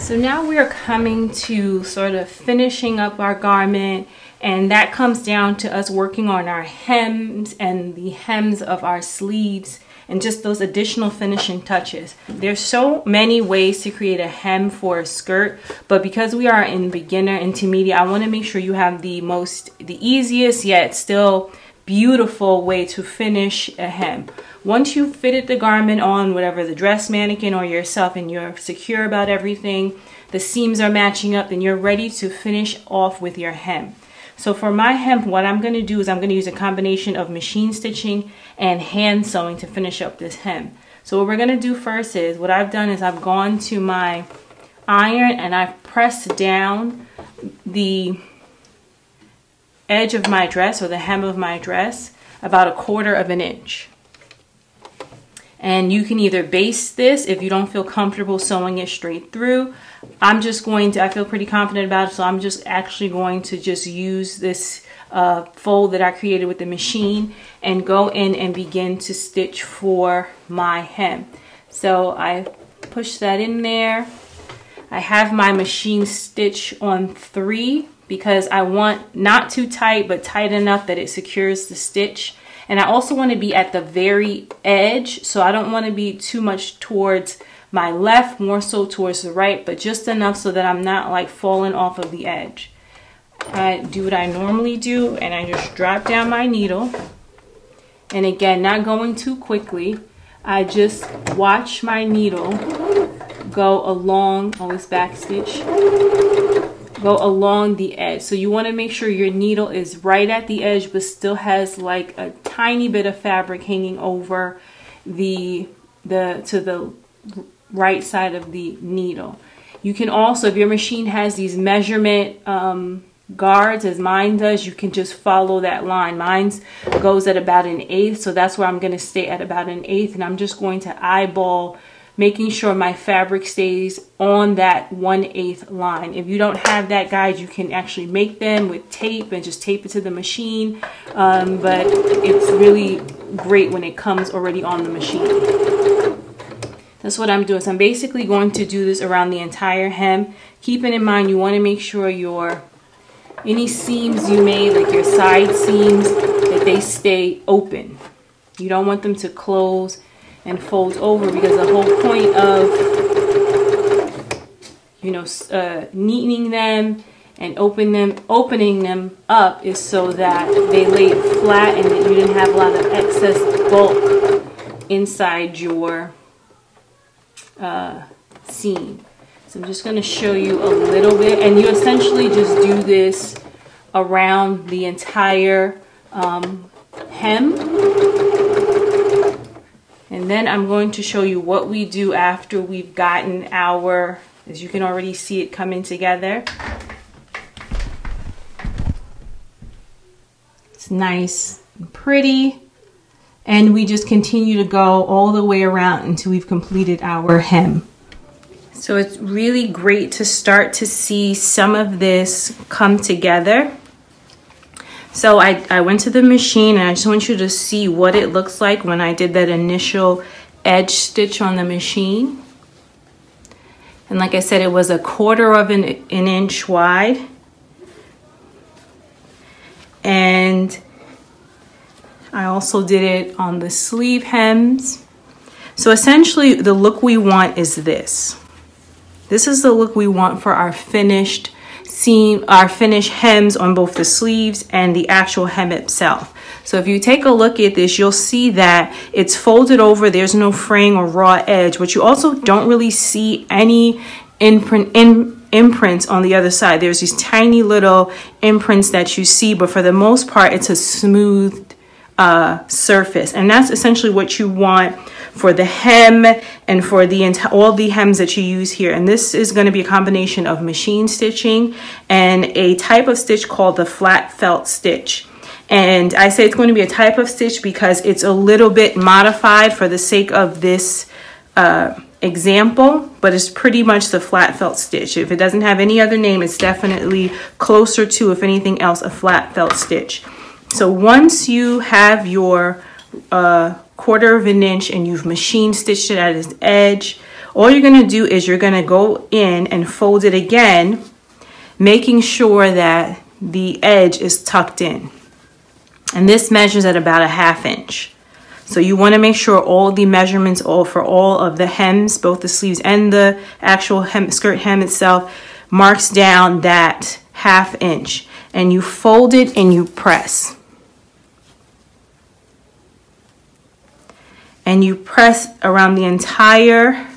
So now we are coming to sort of finishing up our garment, and that comes down to us working on our hems and the hems of our sleeves and just those additional finishing touches. There's so many ways to create a hem for a skirt, but because we are in beginner intermediate, I want to make sure you have the easiest yet still beautiful way to finish a hem. Once you've fitted the garment on, whatever, the dress mannequin or yourself, and you're secure about everything, the seams are matching up, then you're ready to finish off with your hem. So for my hem, what I'm going to do is I'm going to use a combination of machine stitching and hand sewing to finish up this hem. So what we're going to do first is, what I've done is I've gone to my iron and I've pressed down the edge of my dress, or the hem of my dress, about 1/4 inch. And you can either base this if you don't feel comfortable sewing it straight through. I feel pretty confident about it, so I'm just actually going to just use this fold that I created with the machine and go in and begin to stitch for my hem. So I push that in there. I have my machine stitch on 3 because I want not too tight, but tight enough that it secures the stitch. And I also want to be at the very edge, so I don't want to be too much towards my left, more so towards the right, but just enough so that I'm not like falling off of the edge. I do what I normally do, and I just drop down my needle. And again, not going too quickly. I just watch my needle go along, always back stitch, go along the edge. So you want to make sure your needle is right at the edge, but still has like a tiny bit of fabric hanging over to the right side of the needle. You can also, if your machine has these measurement guards, as mine does, you can just follow that line. Mine's goes at about 1/8, so that's where I'm going to stay at about 1/8, and I'm just going to eyeball, making sure my fabric stays on that 1/8 line. If you don't have that guide, you can actually make them with tape and just tape it to the machine, but it's really great when it comes already on the machine. That's what I'm doing. So I'm basically going to do this around the entire hem. Keeping in mind, you want to make sure any seams you made, like your side seams, that they stay open. You don't want them to close and fold over, because the whole point of neatening them and opening them up is so that they lay flat and that you didn't have a lot of excess bulk inside your seam. So I'm just going to show you a little bit, and you essentially just do this around the entire hem. And then I'm going to show you what we do after we've gotten our, as you can already see it coming together. It's nice and pretty. And we just continue to go all the way around until we've completed our hem. So it's really great to start to see some of this come together. So I went to the machine, and I just want you to see what it looks like when I did that initial edge stitch on the machine. And like I said, it was 1/4 inch wide. And I also did it on the sleeve hems. So essentially the look we want is this. This is the look we want for our finished seam, our finished hems on both the sleeves and the actual hem itself. So if you take a look at this, you'll see that it's folded over. There's no fraying or raw edge, but you also don't really see any imprints on the other side. There's these tiny little imprints that you see, but for the most part, it's a smooth surface, and that's essentially what you want for the hem and for all the hems that you use here. And this is going to be a combination of machine stitching and a type of stitch called the flat felt stitch. And I say it's going to be a type of stitch because it's a little bit modified for the sake of this example, but it's pretty much the flat felt stitch. If it doesn't have any other name, it's definitely closer to, if anything else, a flat felt stitch. So once you have your 1/4 inch and you've machine stitched it at its edge, All you're going to do is you're going to go in and fold it again, making sure that the edge is tucked in. And this measures at about a 1/2 inch. So you want to make sure all the measurements for all of the hems, both the sleeves and the actual skirt hem itself, marks down that 1/2 inch. And you fold it and you press. And you press around the entire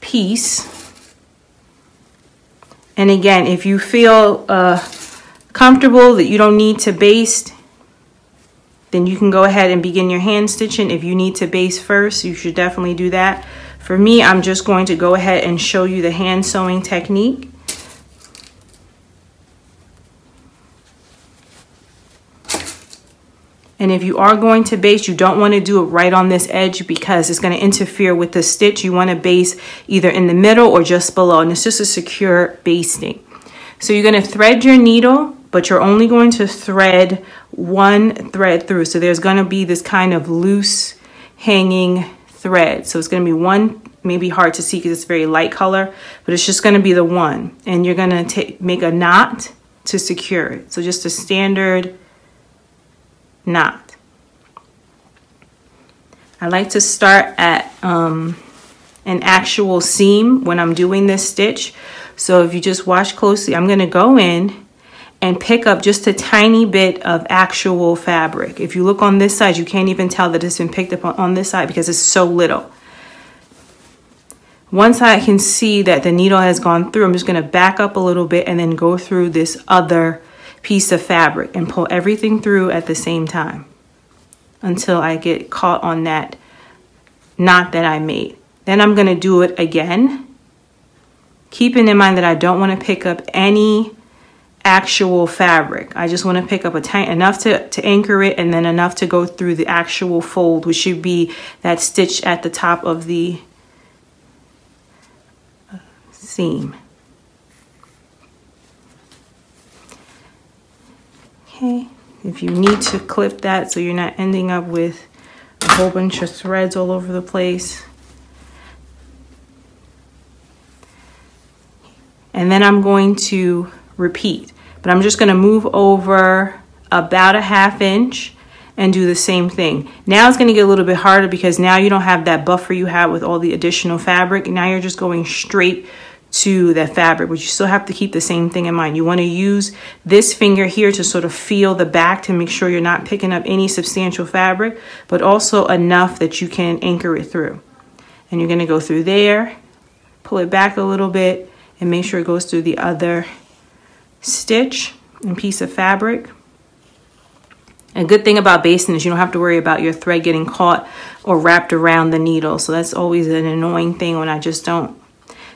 piece. And again, if you feel comfortable that you don't need to baste, then you can go ahead and begin your hand stitching. If you need to baste first, you should definitely do that. For me, I'm just going to go ahead and show you the hand sewing technique. And if you are going to baste, you don't want to do it right on this edge because it's going to interfere with the stitch. You want to baste either in the middle or just below, and it's just a secure basting. So you're going to thread your needle, but you're only going to thread one thread through. So there's going to be this kind of loose hanging thread. So it's going to be one, maybe hard to see because it's very light color, but it's just going to be the one. And you're going to make a knot to secure it. So just a standard knot. I like to start at an actual seam when I'm doing this stitch. So if you just watch closely, I'm going to go in and pick up just a tiny bit of actual fabric. If you look on this side, you can't even tell that it's been picked up on this side because it's so little. Once I can see that the needle has gone through, I'm just going to back up a little bit and then go through this other piece of fabric and pull everything through at the same time until I get caught on that knot that I made. Then I'm going to do it again, keeping in mind that I don't want to pick up any actual fabric. I just want to pick up enough to anchor it and then enough to go through the actual fold, which should be that stitch at the top of the seam. Okay, if you need to clip that so you're not ending up with a whole bunch of threads all over the place. And then I'm going to repeat, but I'm just going to move over about a 1/2 inch and do the same thing. Now it's going to get a little bit harder because now you don't have that buffer you had with all the additional fabric. Now you're just going straight to that fabric, but you still have to keep the same thing in mind. You want to use this finger here to sort of feel the back to make sure you're not picking up any substantial fabric, but also enough that you can anchor it through. And you're going to go through there, pull it back a little bit, and make sure it goes through the other stitch and piece of fabric. A good thing about basting is you don't have to worry about your thread getting caught or wrapped around the needle. So that's always an annoying thing when I just don't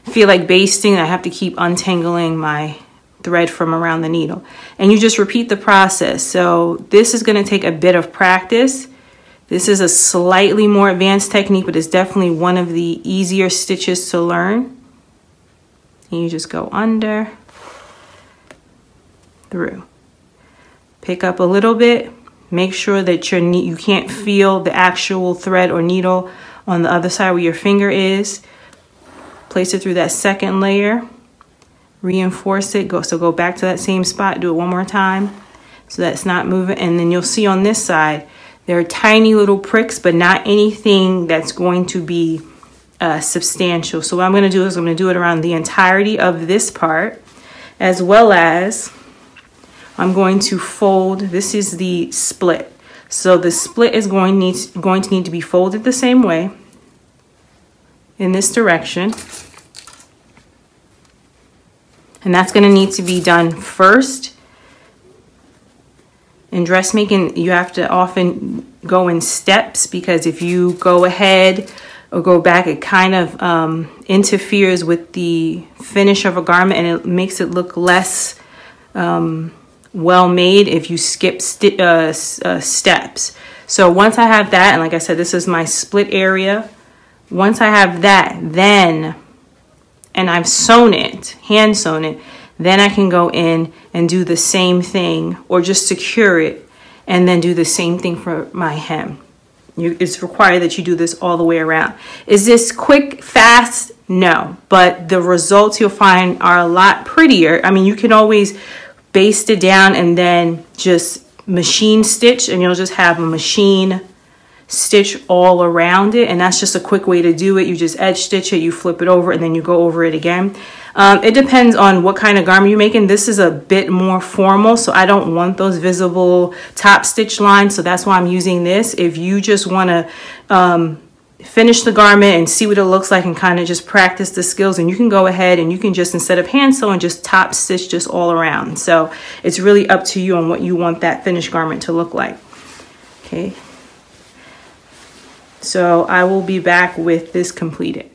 feel like basting. I have to keep untangling my thread from around the needle. And you just repeat the process. So this is going to take a bit of practice. This is a slightly more advanced technique, but it's definitely one of the easier stitches to learn. And you just go under, through. Pick up a little bit. Make sure that you can't feel the actual thread or needle on the other side where your finger is. Place it through that second layer. Reinforce it. Go back to that same spot. Do it one more time so that's not moving. And then you'll see on this side, there are tiny little pricks, but not anything that's going to be substantial. So what I'm going to do is I'm going to do it around the entirety of this part, as well as I'm going to fold. This is the split. So the split is going to need to be folded the same way in this direction. And that's going to need to be done first. In dressmaking, you have to often go in steps because if you go ahead or go back, it kind of interferes with the finish of a garment and it makes it look less well made if you skip steps. So once I have that, and like I said, this is my split area. Once I have that, then, and I've sewn it, hand sewn it, then I can go in and do the same thing or just secure it and then do the same thing for my hem. It's required that you do this all the way around. Is this quick, fast? No, but the results you'll find are a lot prettier. I mean, you can always baste it down and then just machine stitch, and you'll just have a machine stitch all around it, and that's just a quick way to do it. You just edge stitch it, you flip it over, and then you go over it again. It depends on what kind of garment you're making. This is a bit more formal, so I don't want those visible top stitch lines, so that's why I'm using this. If you just want to finish the garment and see what it looks like and kind of just practice the skills, and you can go ahead and you can just, instead of hand sewing, just top stitch just all around. So it's really up to you on what you want that finished garment to look like. Okay, so I will be back with this completed.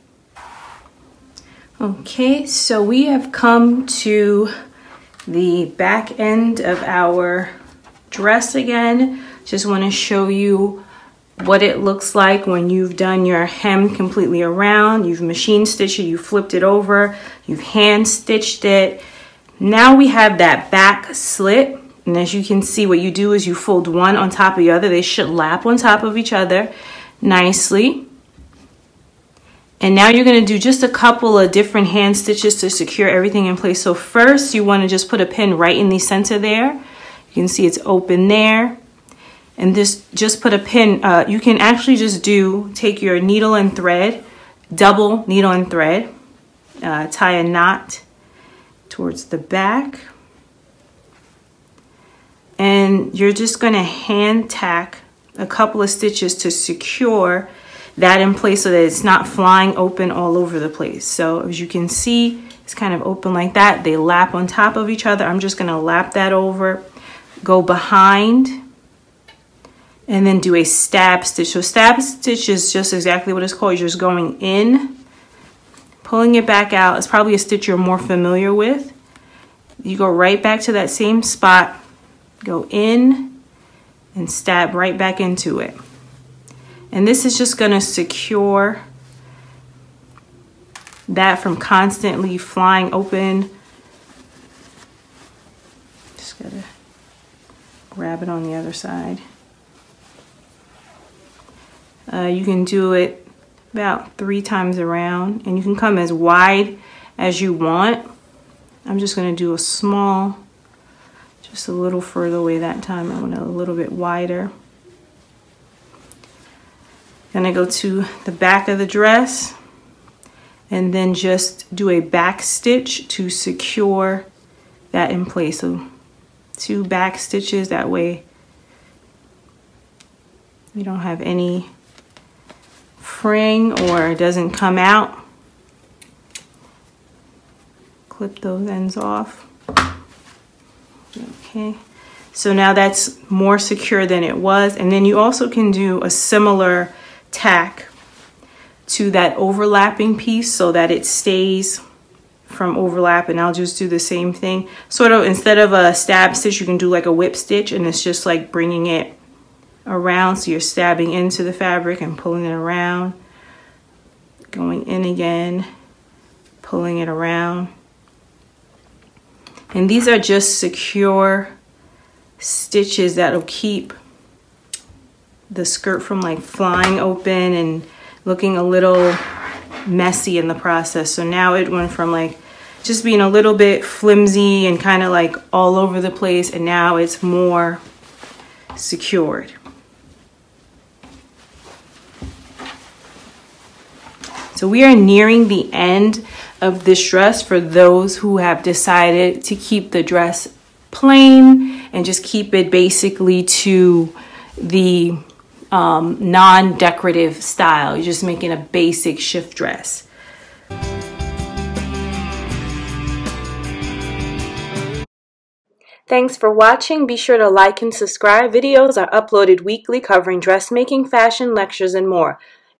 Okay, so we have come to the back end of our dress again. Just want to show you what it looks like when you've done your hem completely around. You've machine stitched it, you flipped it over, you've hand stitched it. Now we have that back slit, and as you can see, what you do is you fold one on top of the other. They should lap on top of each other nicely. And now you're going to do just a couple of different hand stitches to secure everything in place. So first you want to just put a pin right in the center there. You can see it's open there. And this, just put a pin. You can actually just take your needle and thread, double needle and thread, tie a knot towards the back. And you're just going to hand tack a couple of stitches to secure that in place so that it's not flying open all over the place. So as you can see, it's kind of open like that. They lap on top of each other. I'm just going to lap that over, go behind, and then do a stab stitch. So stab stitch is just exactly what it's called. You're just going in, pulling it back out. It's probably a stitch you're more familiar with. You go right back to that same spot, go in, and stab right back into it. And this is just going to secure that from constantly flying open. Just got to grab it on the other side. You can do it about 3 times around, and you can come as wide as you want. I'm just going to do a small, just a little further away that time. I want it a little bit wider. Gonna go to the back of the dress and then just do a back stitch to secure that in place. So 2 back stitches, that way you don't have any fraying or it doesn't come out. Clip those ends off. Okay, so now that's more secure than it was. And then you also can do a similar tack to that overlapping piece so that it stays from overlap, and I'll just do the same thing. Sort of, instead of a stab stitch, you can do like a whip stitch, and it's just like bringing it around, so you're stabbing into the fabric and pulling it around, going in again, pulling it around. And these are just secure stitches that'll keep the skirt from like flying open and looking a little messy in the process. So now it went from like just being a little bit flimsy and kind of like all over the place, and now it's more secured. So we are nearing the end of this dress for those who have decided to keep the dress plain and just keep it basically to the non-decorative style. You're just making a basic shift dress. Thanks for watching. Be sure to like and subscribe. Videos are uploaded weekly covering dressmaking, fashion, lectures, and more.